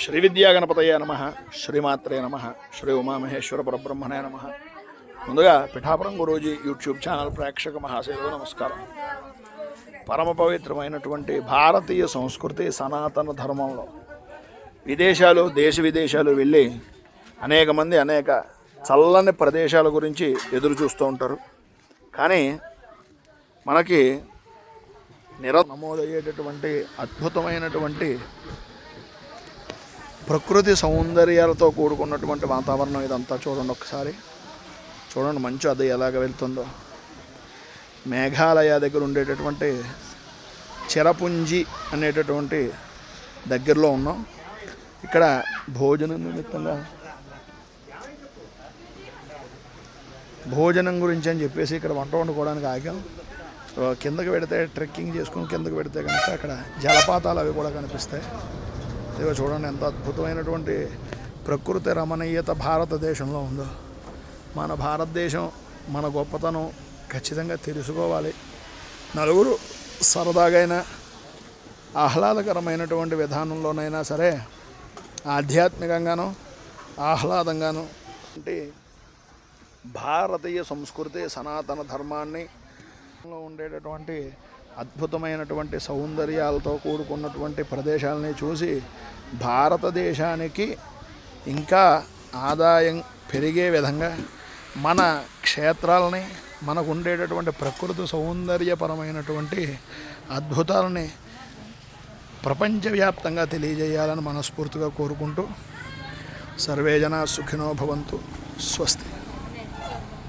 శ్రీ విద్యాగణపతయ నమ, శ్రీమాత్రే నమ, శ్రీ ఉమామహేశ్వర పరబ్రహ్మణే నమ. ముందుగా పిఠాపురం గురూజీ యూట్యూబ్ ఛానల్ ప్రేక్షక మహాశయులకు నమస్కారం. పరమ పవిత్రమైనటువంటి భారతీయ సంస్కృతి సనాతన ధర్మంలో విదేశాలు దేశ విదేశాలు వెళ్ళి అనేక మంది అనేక చల్లని ప్రదేశాల గురించి ఎదురు చూస్తూ ఉంటారు. కానీ మనకి నమోదయ్యేటటువంటి అద్భుతమైనటువంటి ప్రకృతి సౌందర్యాలతో కూడుకున్నటువంటి వాతావరణం ఇదంతా. చూడండి ఒకసారి, చూడండి మంచు అది ఎలాగ వెళ్తుందో. మేఘాలయ దగ్గర ఉండేటటువంటి చిరపుంజి అనేటటువంటి దగ్గరలో ఉన్నాం. ఇక్కడ భోజనం నిమిత్తంగా భోజనం గురించి అని చెప్పేసి ఇక్కడ వంట వండుకోవడానికి ఆగాం. కిందకి పెడితే ట్రెక్కింగ్ చేసుకుని కిందకి పెడితే కనుక అక్కడ జలపాతాలు అవి కూడా కనిపిస్తాయి. ఇదిగో చూడండి ఎంత అద్భుతమైనటువంటి ప్రకృతి రమణీయత భారతదేశంలో ఉందో. మన భారతదేశం మన గొప్పతనం ఖచ్చితంగా తెలుసుకోవాలి. నలుగురు సరదాగైనా ఆహ్లాదకరమైనటువంటి విధానంలోనైనా సరే ఆధ్యాత్మికంగాను ఆహ్లాదంగాను అంటే భారతీయ సంస్కృతి సనాతన ధర్మాన్ని ఉండేటటువంటి అద్భుతమైనటువంటి సౌందర్యాలతో కూడుకున్నటువంటి ప్రదేశాలని చూసి భారతదేశానికి ఇంకా ఆదాయం పెరిగే విధంగా మన క్షేత్రాలని మనకు ఉండేటటువంటి ప్రకృతి సౌందర్యపరమైనటువంటి అద్భుతాలని ప్రపంచవ్యాప్తంగా తెలియజేయాలని మనస్ఫూర్తిగా కోరుకుంటూ సర్వే జనా సుఖినో భవంతు. స్వస్తి.